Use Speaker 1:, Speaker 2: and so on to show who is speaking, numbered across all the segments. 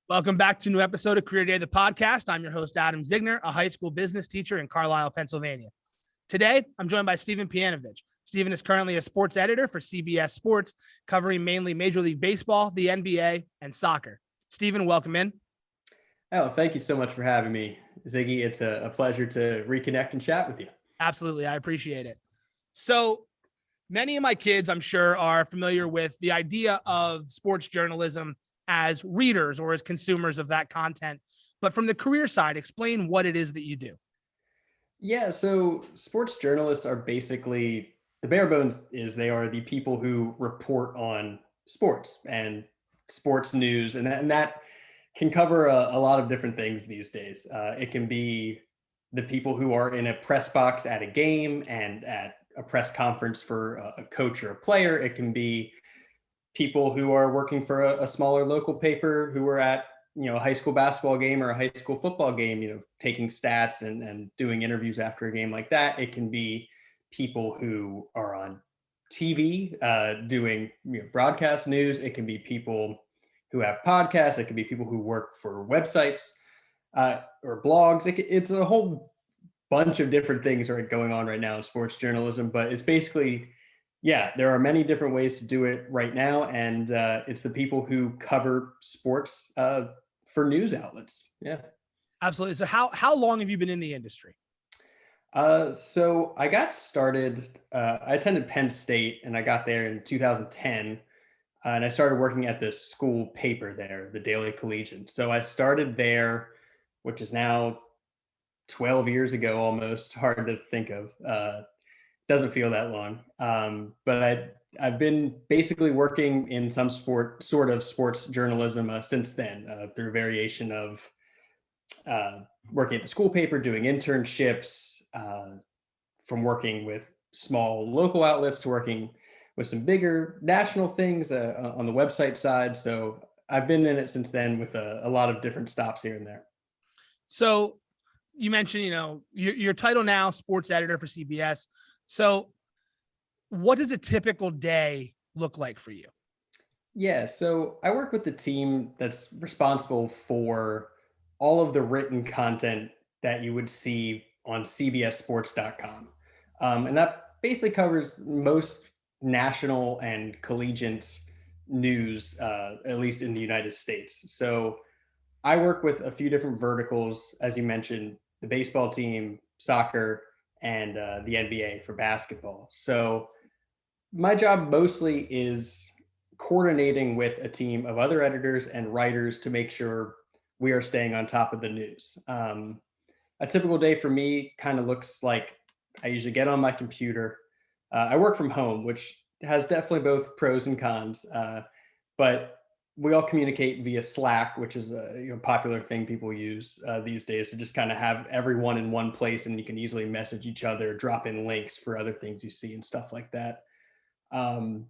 Speaker 1: Welcome back to a new episode of Career Day, the podcast. I'm your host, Adam Zigner, a high school business teacher in Carlisle, Pennsylvania. Today, I'm joined by Stephen Pianovich. Stephen is currently a sports editor for CBS Sports, covering mainly Major League Baseball, the NBA, and soccer. Stephen, welcome in.
Speaker 2: Oh, thank you so much for having me, Ziggy. It's a pleasure to reconnect and chat with you.
Speaker 1: Absolutely. I appreciate it. So many of my kids, I'm sure, are familiar with the idea of sports journalism as readers or as consumers of that content. But from the career side, explain what it is that you do.
Speaker 2: Yeah, so sports journalists are basically, the bare bones is they are the people who report on sports and sports news, and that can cover a lot of different things these days. It can be the people who are in a press box at a game and at a press conference for a coach or a player. It can be people who are working for a smaller local paper who are at a high school basketball game or a high school football game, taking stats and doing interviews after a game like that. It can be people who are on TV doing broadcast news. It can be people who have podcasts. It can be people who work for websites or blogs. It's a whole bunch of different things are going on right now in sports journalism, but it's basically, yeah, there are many different ways to do it right now. And it's the people who cover sports for news outlets. Yeah.
Speaker 1: Absolutely. So how long have you been in the industry?
Speaker 2: So I got started, I attended Penn State and I got there in 2010. And I started working at the school paper there, the Daily Collegian. So I started there, which is now 12 years ago, almost. Hard to think of. Doesn't feel that long. But I've been basically working in some sort of sports journalism since then, through variation of working at the school paper, doing internships, from working with small local outlets to working with some bigger national things on the website side. So I've been in it since then with a lot of different stops here and there.
Speaker 1: So you mentioned, your title now, sports editor for CBS. So what does a typical day look like for you?
Speaker 2: Yeah, so I work with the team that's responsible for all of the written content that you would see on CBSSports.com. And that basically covers most national and collegiate news, at least in the United States. So I work with a few different verticals, as you mentioned, the baseball team, soccer, and the NBA for basketball. So my job mostly is coordinating with a team of other editors and writers to make sure we are staying on top of the news. A typical day for me kind of looks like I usually get on my computer. I work from home, which has definitely both pros and cons, but we all communicate via Slack, which is a popular thing people use these days to just kind of have everyone in one place, and you can easily message each other, drop in links for other things you see and stuff like that. But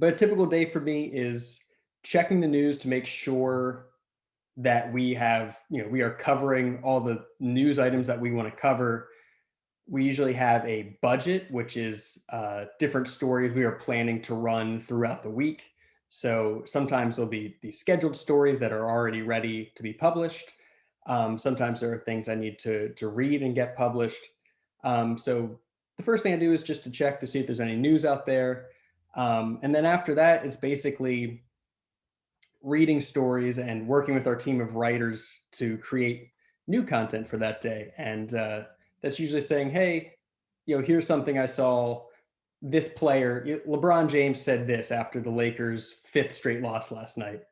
Speaker 2: a typical day for me is checking the news to make sure that we are covering all the news items that we want to cover. We usually have a budget, which is different stories we are planning to run throughout the week. So sometimes there'll be these scheduled stories that are already ready to be published. Sometimes there are things I need to read and get published. So the first thing I do is just to check to see if there's any news out there. And then after that, it's basically reading stories and working with our team of writers to create new content for that day. And that's usually saying, hey, here's something I saw. This player, LeBron James, said this after the Lakers' 5th straight loss last night.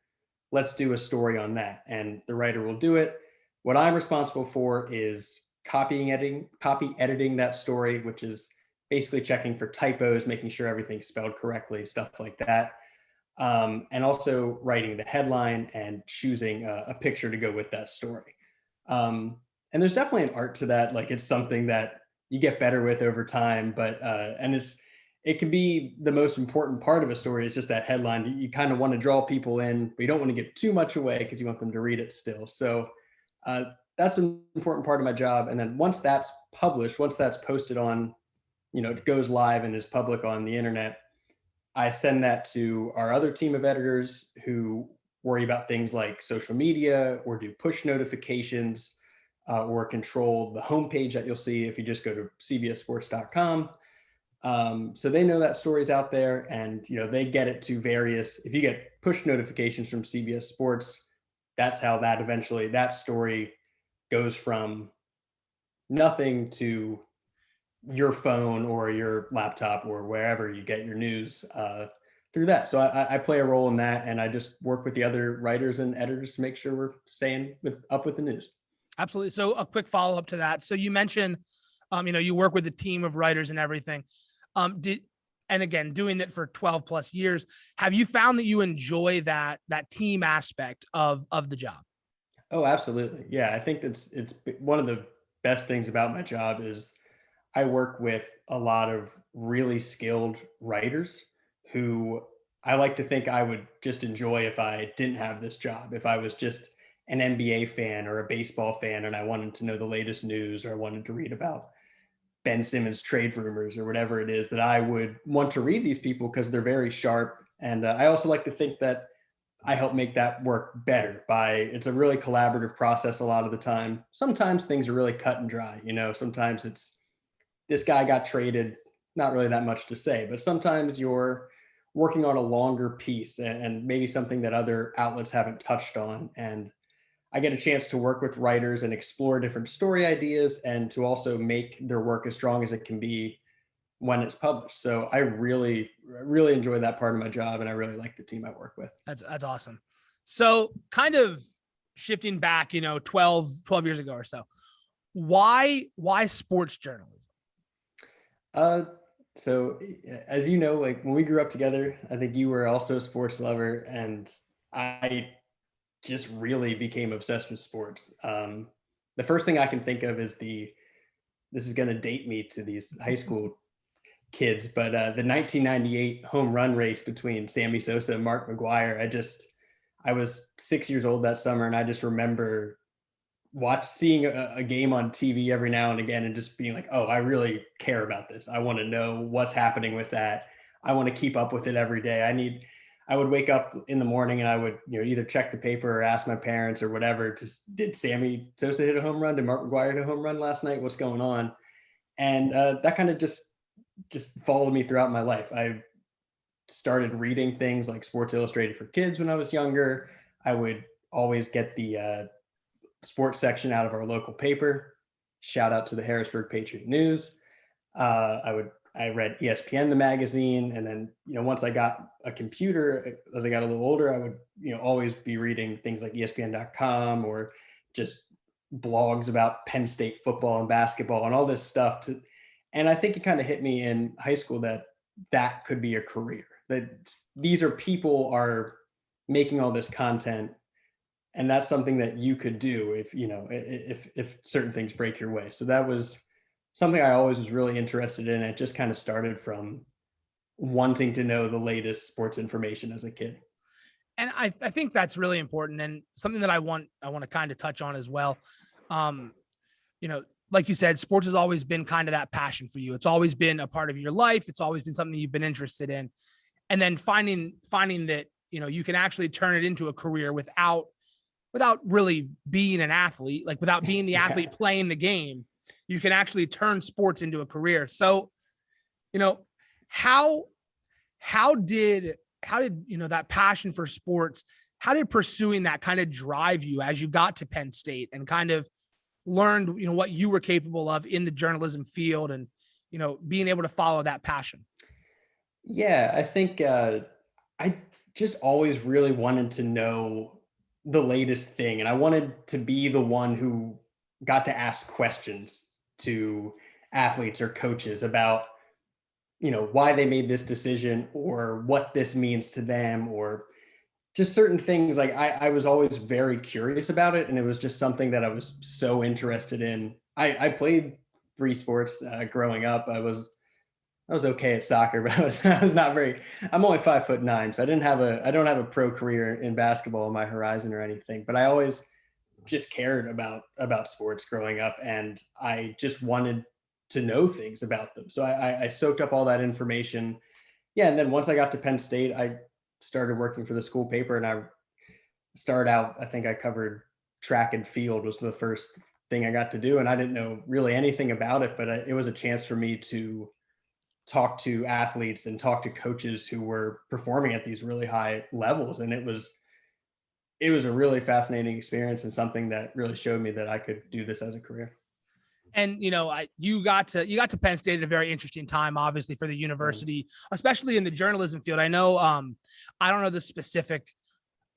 Speaker 2: Let's do a story on that. And the writer will do it. What I'm responsible for is copy editing that story, which is basically checking for typos, making sure everything's spelled correctly, stuff like that. And also writing the headline and choosing a picture to go with that story. And there's definitely an art to that. Like, it's something that you get better with over time, but it can be the most important part of a story is just that headline. You kind of want to draw people in, but you don't want to give too much away because you want them to read it still. So that's an important part of my job. And then once that's published, once that's posted on, it goes live and is public on the internet, I send that to our other team of editors who worry about things like social media or do push notifications or control the homepage that you'll see if you just go to cbssports.com. So they know that story's out there, and they get it to various. If you get push notifications from CBS Sports, that's how that story goes from nothing to your phone or your laptop or wherever you get your news through that. So I play a role in that, and I just work with the other writers and editors to make sure we're staying up with the news.
Speaker 1: Absolutely. So a quick follow up to that. So you mentioned, you work with a team of writers and everything. And again, doing it for 12 plus years, have you found that you enjoy that team aspect of the job?
Speaker 2: Oh, absolutely. Yeah. I think it's one of the best things about my job is I work with a lot of really skilled writers who I like to think I would just enjoy if I didn't have this job. If I was just an NBA fan or a baseball fan and I wanted to know the latest news, or I wanted to read about Ben Simmons trade rumors or whatever it is, that I would want to read these people because they're very sharp. And I also like to think that I help make that work better it's a really collaborative process a lot of the time. Sometimes things are really cut and dry. Sometimes it's this guy got traded, not really that much to say, but sometimes you're working on a longer piece and maybe something that other outlets haven't touched on. And I get a chance to work with writers and explore different story ideas and to also make their work as strong as it can be when it's published. So I really, really enjoy that part of my job, and I really like the team I work with.
Speaker 1: That's awesome. So kind of shifting back, 12 years ago or so, why sports journalism?
Speaker 2: So as you know, like when we grew up together, I think you were also a sports lover, and I just really became obsessed with sports. The first thing I can think of is this is going to date me to these high school kids, but the 1998 home run race between Sammy Sosa and Mark McGwire. I was 6 years old that summer, and I just remember seeing a game on TV every now and again and just being like, oh, I really care about this. I want to know what's happening with that. I want to keep up with it every day. I would wake up in the morning and I would, either check the paper or ask my parents or whatever, did Sammy Sosa hit a home run? Did Mark McGwire hit a home run last night? What's going on? And that kind of just followed me throughout my life. I started reading things like Sports Illustrated for Kids when I was younger. I would always get the sports section out of our local paper. Shout out to the Harrisburg Patriot News. I read ESPN, the magazine. And then, once I got a computer, as I got a little older, I would, always be reading things like ESPN.com or just blogs about Penn State football and basketball and all this stuff. And I think it kind of hit me in high school that could be a career, that these are people are making all this content. And that's something that you could do if certain things break your way. So that was something I always was really interested in. It just kind of started from wanting to know the latest sports information as a kid.
Speaker 1: And I think that's really important, and something that I want to kind of touch on as well. Like you said, sports has always been kind of that passion for you. It's always been a part of your life. It's always been something you've been interested in. And then finding that, you can actually turn it into a career without really being an athlete, like without being the athlete playing the game, you can actually turn sports into a career. So, how did that passion for sports, how did pursuing that kind of drive you as you got to Penn State and kind of learned, what you were capable of in the journalism field and, being able to follow that passion?
Speaker 2: Yeah, I think I just always really wanted to know the latest thing. And I wanted to be the one who got to ask questions to athletes or coaches about, why they made this decision or what this means to them, or just certain things. Like I was always very curious about it. And it was just something that I was so interested in. I played 3 sports growing up. I was okay at soccer, but I was not very. I'm only 5'9", so I don't have a pro career in basketball on my horizon or anything. But I always just cared about sports growing up, and I just wanted to know things about them. So I soaked up all that information. Yeah, and then once I got to Penn State, I started working for the school paper, and started out, I think I covered track and field was the first thing I got to do. And I didn't know really anything about it, but it was a chance for me to talk to athletes and talk to coaches who were performing at these really high levels. And it was a really fascinating experience and something that really showed me that I could do this as a career.
Speaker 1: And you got to Penn State at a very interesting time, obviously for the university, especially in the journalism field. I know I don't know the specific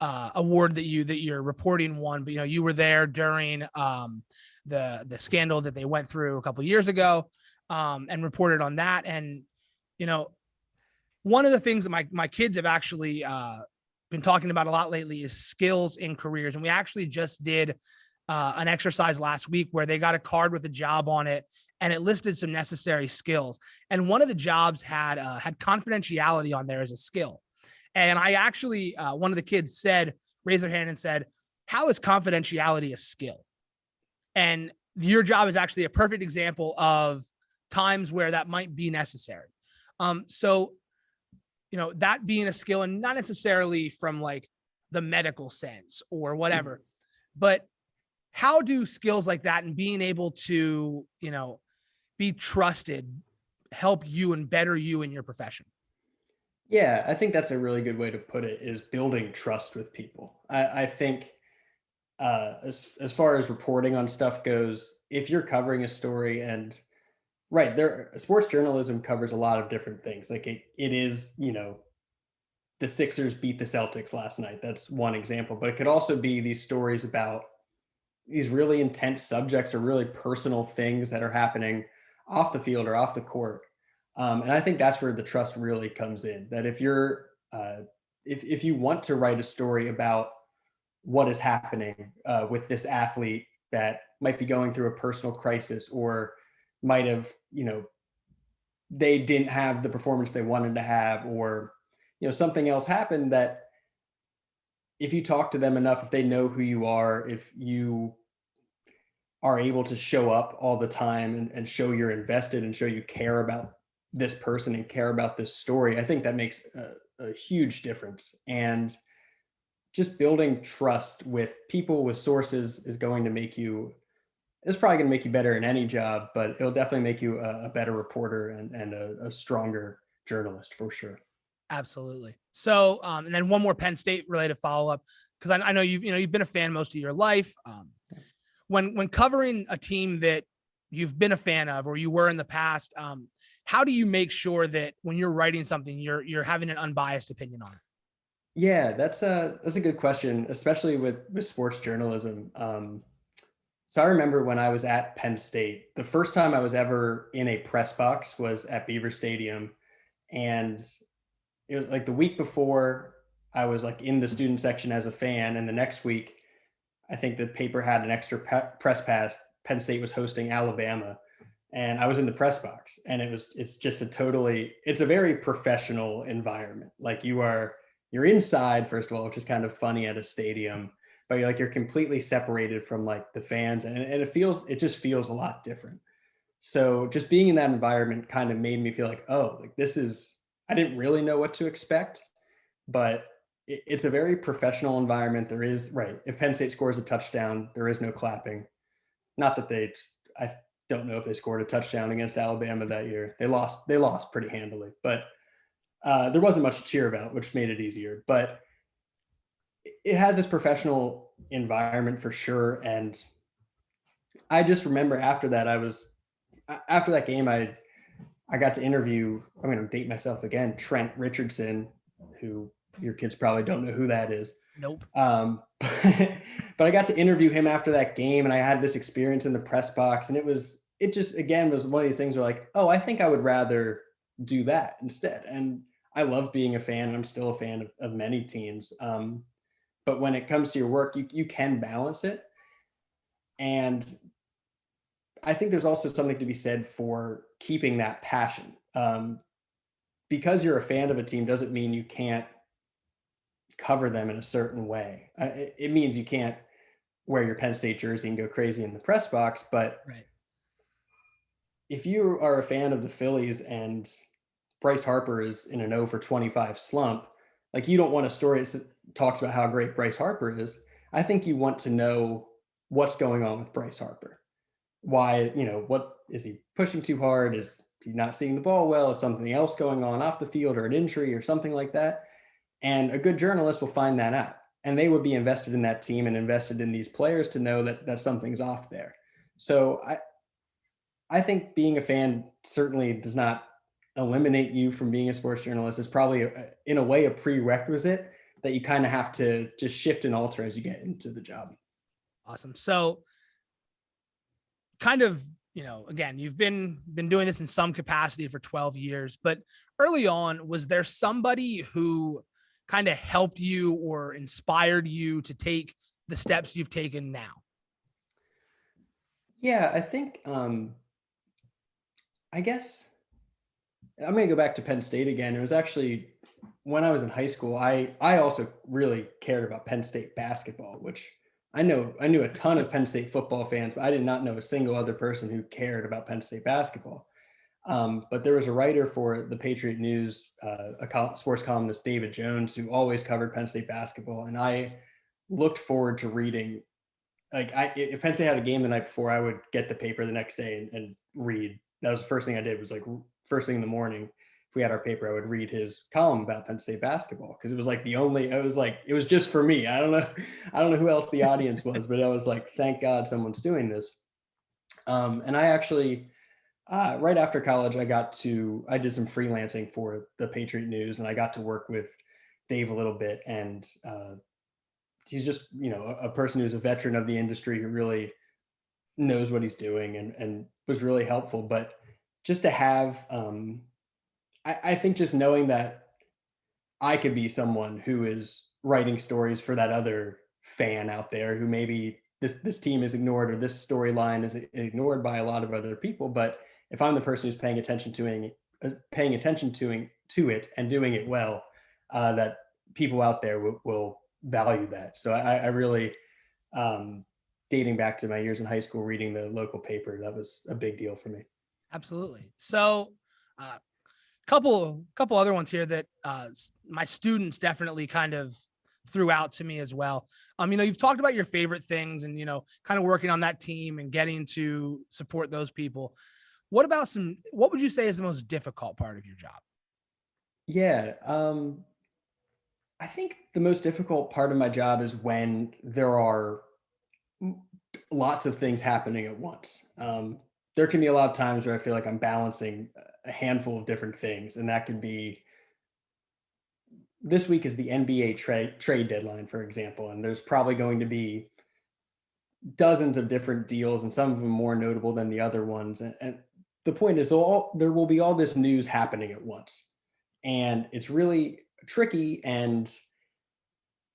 Speaker 1: award that your reporting won, but you were there during the scandal that they went through a couple of years ago, and reported on that. And one of the things that my kids have actually been talking about a lot lately is skills in careers, and we actually just did an exercise last week where they got a card with a job on it, and it listed some necessary skills. And one of the jobs had confidentiality on there as a skill. And I actually, one of the kids raised their hand and said, "How is confidentiality a skill?" And your job is actually a perfect example of times where that might be necessary. So, that being a skill, and not necessarily from like the medical sense or whatever, but how do skills like that and being able to, be trusted help you and better you in your profession?
Speaker 2: Yeah, I think that's a really good way to put it, is building trust with people. I think as far as reporting on stuff goes, if you're covering a story and right there, sports journalism covers a lot of different things. Like it is, the Sixers beat the Celtics last night. That's one example, but it could also be these stories about these really intense subjects or really personal things that are happening off the field or off the court. And I think that's where the trust really comes in. That if you're, if you want to write a story about what is happening with this athlete that might be going through a personal crisis, or might have, they didn't have the performance they wanted to have, or something else happened, that if you talk to them enough, if they know who you are, if you are able to show up all the time and show you're invested and show you care about this person and care about this story, I think that makes a huge difference. And just building trust with people, with sources, is going to make you, it's probably going to make you better in any job, but it'll definitely make you a better reporter and a stronger journalist for sure.
Speaker 1: Absolutely. So, and then one more Penn State related follow up, because I know you've been a fan most of your life. When covering a team that you've been a fan of or you were in the past, how do you make sure that when you're writing something, you're having an unbiased opinion on it?
Speaker 2: Yeah, that's a good question, especially with sports journalism. So I remember when I was at Penn State, the first time I was ever in a press box was at Beaver Stadium, and it was like the week before I was like in the student section as a fan, and the next week I think the paper had an extra press pass. Penn State was hosting Alabama, and I was in the press box, and it's just it's a very professional environment. Like you're inside, first of all, which is kind of funny at a stadium, but you're completely separated from like the fans, and it just feels a lot different. So just being in that environment kind of made me feel like, oh, like I didn't really know what to expect, but it's a very professional environment. There is, right, if Penn State scores a touchdown, there is no clapping. Not that I don't know if they scored a touchdown against Alabama that year. They lost pretty handily, but there wasn't much to cheer about, which made it easier. But it has this professional environment for sure. And I just remember after that game, I got to interview, I'm going to date myself again, Trent Richardson, who your kids probably don't know who that is.
Speaker 1: Nope.
Speaker 2: But I got to interview him after that game, and I had this experience in the press box, and it just again was one of these things where like, oh, I think I would rather do that instead. And I love being a fan, and I'm still a fan of many teams. But when it comes to your work, you can balance it. And I think there's also something to be said for keeping that passion. Because you're a fan of a team doesn't mean you can't cover them in a certain way. It means you can't wear your Penn State jersey and go crazy in the press box. But
Speaker 1: right.
Speaker 2: If you are a fan of the Phillies and Bryce Harper is in an 0 for 25 slump, like you don't want a story. talks about how great Bryce Harper is, I think you want to know what's going on with Bryce Harper. Why, what is he pushing too hard? Is he not seeing the ball well? Is something else going on off the field, or an injury or something like that? And a good journalist will find that out. And they would be invested in that team and invested in these players to know that something's off there. So I think being a fan certainly does not eliminate you from being a sports journalist. It's probably, in a way, a prerequisite that you kind of have to just shift and alter as you get into the job.
Speaker 1: Awesome. So kind of, again, you've been doing this in some capacity for 12 years, but early on, was there somebody who kind of helped you or inspired you to take the steps you've taken now?
Speaker 2: Yeah, I think, I guess I'm going to go back to Penn State again. It was actually when I was in high school, I also really cared about Penn State basketball, which I knew a ton of Penn State football fans, but I did not know a single other person who cared about Penn State basketball. But there was a writer for the Patriot News, sports columnist, David Jones, who always covered Penn State basketball. And I looked forward to reading, if Penn State had a game the night before, I would get the paper the next day and read. That was the first thing I did, was like first thing in the morning. If we had our paper, I would read his column about Penn State basketball, because it was like it was just for me. I don't know who else the audience was, but I was like, thank God someone's doing this. And I actually, right after college, I did some freelancing for the Patriot News, and I got to work with Dave a little bit. And he's just, a person who's a veteran of the industry who really knows what he's doing, and was really helpful. But just to have, I think just knowing that I could be someone who is writing stories for that other fan out there who maybe this team is ignored, or this storyline is ignored by a lot of other people. But if I'm the person who's paying attention to it and doing it well, that people out there will value that. So I really, dating back to my years in high school, reading the local paper, that was a big deal for me.
Speaker 1: Absolutely. So, couple other ones here that my students definitely kind of threw out to me as well. You've talked about your favorite things and, kind of working on that team and getting to support those people. What would you say is the most difficult part of your job?
Speaker 2: Yeah. I think the most difficult part of my job is when there are lots of things happening at once. There can be a lot of times where I feel like I'm balancing a handful of different things, and that can be, this week is the NBA trade deadline, for example, and there's probably going to be dozens of different deals, and some of them more notable than the other ones. And the point is, there will be all this news happening at once, and it's really tricky, and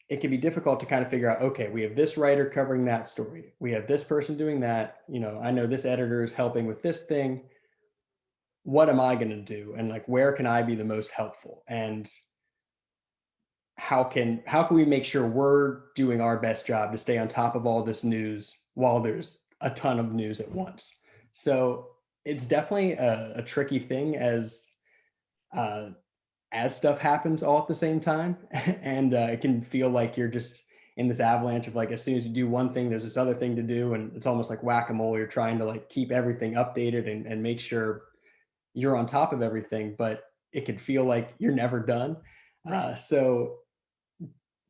Speaker 2: it can be difficult to kind of figure out, okay, we have this writer covering that story, we have this person doing that, I know this editor is helping with this thing. What am I going to do? And like, where can I be the most helpful? And how can we make sure we're doing our best job to stay on top of all this news while there's a ton of news at once? So it's definitely a tricky thing as stuff happens all at the same time. And it can feel like you're just in this avalanche of, like, as soon as you do one thing, there's this other thing to do. And it's almost like whack-a-mole. You're trying to like keep everything updated and make sure you're on top of everything, but it can feel like you're never done. So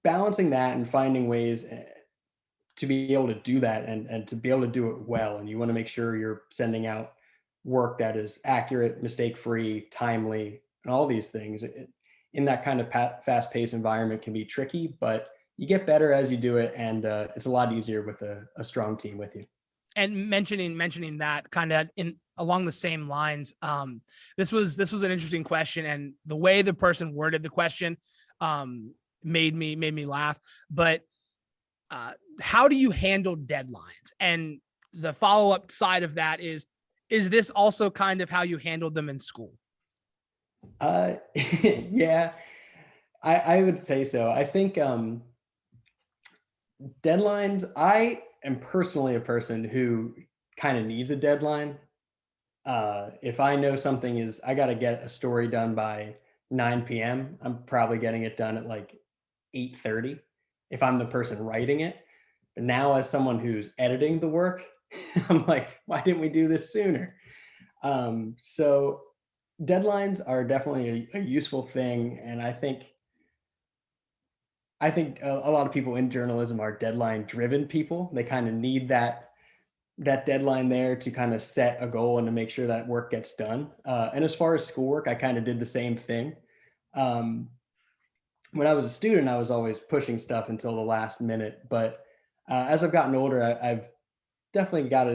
Speaker 2: balancing that and finding ways to be able to do that, and to be able to do it well. And you want to make sure you're sending out work that is accurate, mistake-free, timely, and all these things in that kind of fast-paced environment can be tricky, but you get better as you do it. And it's a lot easier with a strong team with you.
Speaker 1: And mentioning that kind of along the same lines, this was an interesting question, and the way the person worded the question made me laugh. But how do you handle deadlines? And the follow-up side of that is this also kind of how you handled them in school?
Speaker 2: Yeah, I would say so. I think deadlines, I am personally a person who kind of needs a deadline. If I know something I got to get a story done by 9 p.m., I'm probably getting it done at like 8:30 if I'm the person writing it. But now as someone who's editing the work, I'm like, why didn't we do this sooner? So deadlines are definitely a useful thing. And I think a lot of people in journalism are deadline driven people. They kind of need that deadline there to kind of set a goal and to make sure that work gets done. And as far as schoolwork, I kind of did the same thing. Um, when I was a student, I was always pushing stuff until the last minute. But as I've gotten older, I've definitely got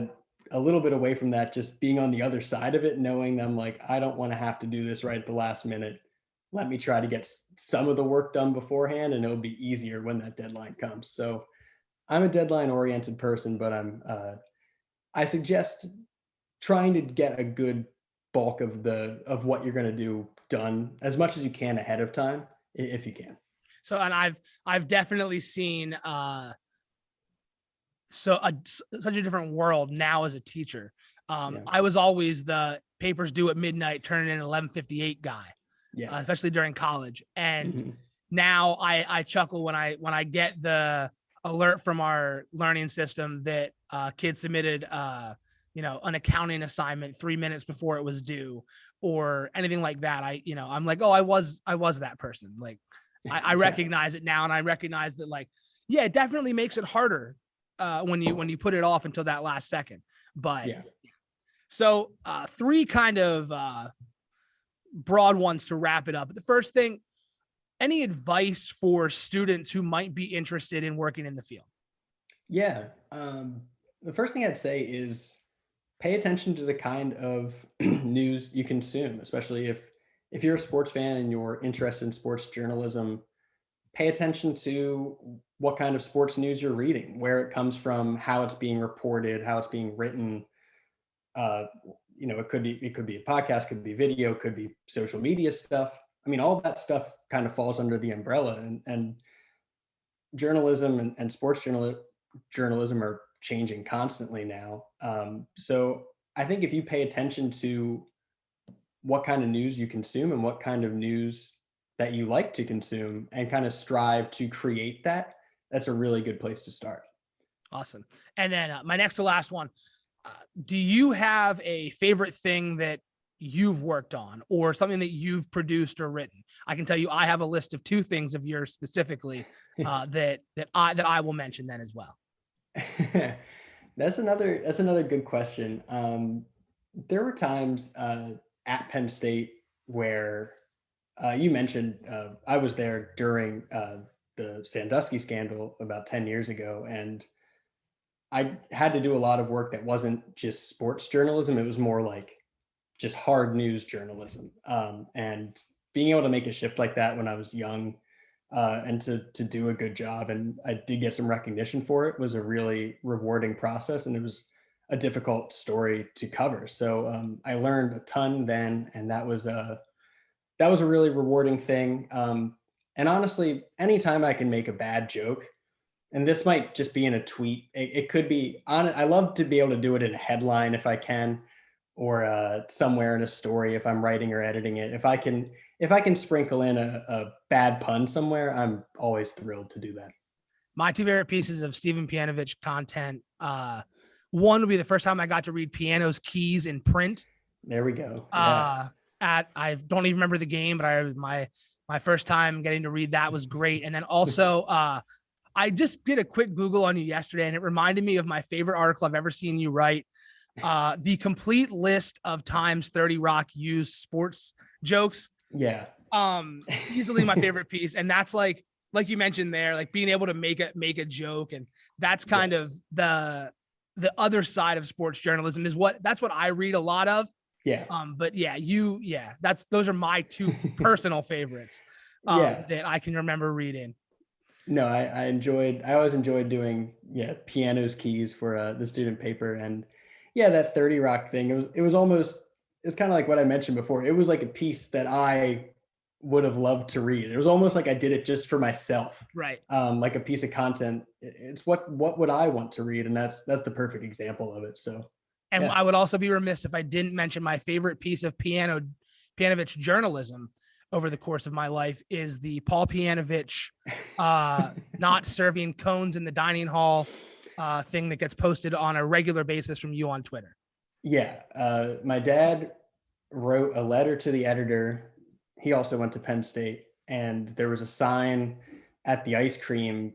Speaker 2: a little bit away from that, just being on the other side of it, knowing that I'm like, I don't want to have to do this right at the last minute. Let me try to get some of the work done beforehand, and it'll be easier when that deadline comes. So I'm a deadline oriented person, but I suggest trying to get a good bulk of what you're going to do done as much as you can ahead of time, if you can.
Speaker 1: So, and I've definitely seen such a different world now as a teacher.
Speaker 2: Yeah.
Speaker 1: I was always the papers due at midnight, turn in 11:58 guy,
Speaker 2: Yeah.
Speaker 1: especially during college. And
Speaker 2: Mhm.
Speaker 1: now I chuckle when I get the alert from our learning system that kids submitted an accounting assignment 3 minutes before it was due or anything like that. I'm like, oh, I was that person. Like I
Speaker 2: Yeah.
Speaker 1: recognize it now, and I recognize that, like, yeah, it definitely makes it harder when you put it off until that last second. But
Speaker 2: Yeah.
Speaker 1: so three kind of broad ones to wrap it up. The first thing, any advice for students who might be interested in working in the field?
Speaker 2: Yeah. The first thing I'd say is pay attention to the kind of news you consume, especially if you're a sports fan and you're interested in sports journalism. Pay attention to what kind of sports news you're reading, where it comes from, how it's being reported, how it's being written. It could be a podcast, could be video, could be social media stuff. I mean, all that stuff kind of falls under the umbrella, and journalism and sports journalism are changing constantly now. So I think if you pay attention to what kind of news you consume and what kind of news that you like to consume and kind of strive to create that, that's a really good place to start.
Speaker 1: Awesome. And then my next to last one, do you have a favorite thing that you've worked on or something that you've produced or written? I can tell you, I have a list of 2 things of yours specifically that I will mention then as well.
Speaker 2: That's another good question. There were times at Penn State where you mentioned I was there during the Sandusky scandal about 10 years ago, and I had to do a lot of work that wasn't just sports journalism. It was more like just hard news journalism. And being able to make a shift like that when I was young and to do a good job, and I did get some recognition for it, was a really rewarding process. And it was a difficult story to cover. So I learned a ton then, and that was a really rewarding thing. And honestly, anytime I can make a bad joke, and this might just be in a tweet, it could be on. I love to be able to do it in a headline if I can, or somewhere in a story if I'm writing or editing it. If I can sprinkle in a bad pun somewhere, I'm always thrilled to do that.
Speaker 1: My 2 favorite pieces of Stephen Pianovich content. One would be the first time I got to read Piano's Keys in print.
Speaker 2: There we go. Yeah.
Speaker 1: I don't even remember the game, but my first time getting to read that was great. And then also, I just did a quick Google on you yesterday, and it reminded me of my favorite article I've ever seen you write. The complete list of times 30 Rock used sports jokes.
Speaker 2: Yeah.
Speaker 1: Easily my favorite piece. And that's like you mentioned there, like being able to make a joke. And that's kind of the other side of sports journalism that's what I read a lot of.
Speaker 2: Yeah.
Speaker 1: But yeah, those are my 2 personal favorites that I can remember reading.
Speaker 2: No, I always enjoyed doing Piano's Keys for the student paper. And that 30 Rock thing, it was kind of like what I mentioned before. It was like a piece that I would have loved to read. It was almost like I did it just for myself,
Speaker 1: right?
Speaker 2: Like a piece of content. It's what would I want to read, and that's the perfect example of it. So,
Speaker 1: and I would also be remiss if I didn't mention my favorite piece of Pianovich journalism, over the course of my life is the Paul Pianovich not serving cones in the dining hall thing that gets posted on a regular basis from you on Twitter.
Speaker 2: Yeah. My dad wrote a letter to the editor. He also went to Penn State, and there was a sign at the ice cream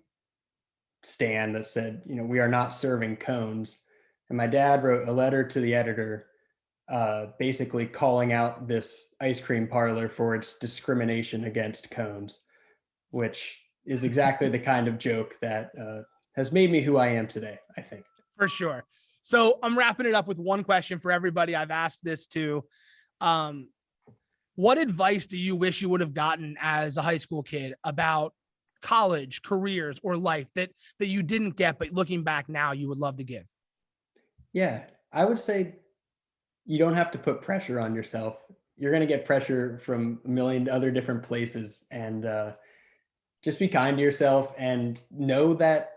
Speaker 2: stand that said, we are not serving cones. And my dad wrote a letter to the editor, basically calling out this ice cream parlor for its discrimination against cones, which is exactly the kind of joke that has made me who I am today, I think.
Speaker 1: For sure. So I'm wrapping it up with one question for everybody I've asked this to. What advice do you wish you would have gotten as a high school kid about college, careers, or life that you didn't get, but looking back now, you would love to give?
Speaker 2: Yeah, I would say you don't have to put pressure on yourself. You're going to get pressure from a million other different places, and just be kind to yourself and know that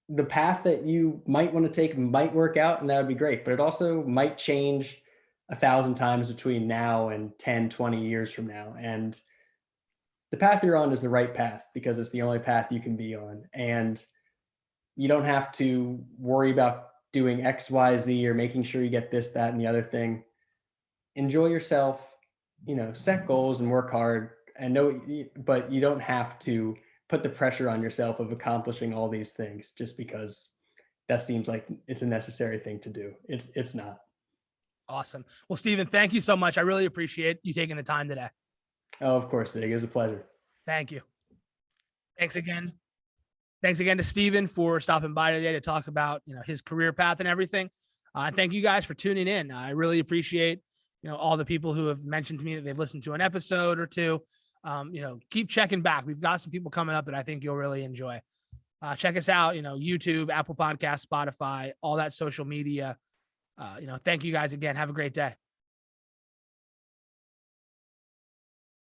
Speaker 2: the path that you might want to take might work out, and that would be great, but it also might change 1,000 times between now and 10, 20 years from now. And the path you're on is the right path because it's the only path you can be on. And you don't have to worry about doing X, Y, Z, or making sure you get this, that, and the other thing. Enjoy yourself, set goals and work hard, and but you don't have to put the pressure on yourself of accomplishing all these things just because that seems like it's a necessary thing to do. It's not. Awesome.
Speaker 1: Well, Stephen, thank you so much. I really appreciate you taking the time today.
Speaker 2: Oh, of course, Zig. It was a pleasure.
Speaker 1: Thank you. Thanks again. Thanks again to Stephen for stopping by today to talk about, his career path and everything. Thank you guys for tuning in. I really appreciate, all the people who have mentioned to me that they've listened to an episode or two. Keep checking back. We've got some people coming up that I think you'll really enjoy. Check us out, YouTube, Apple Podcasts, Spotify, all that social media. Thank you guys again. Have a great day.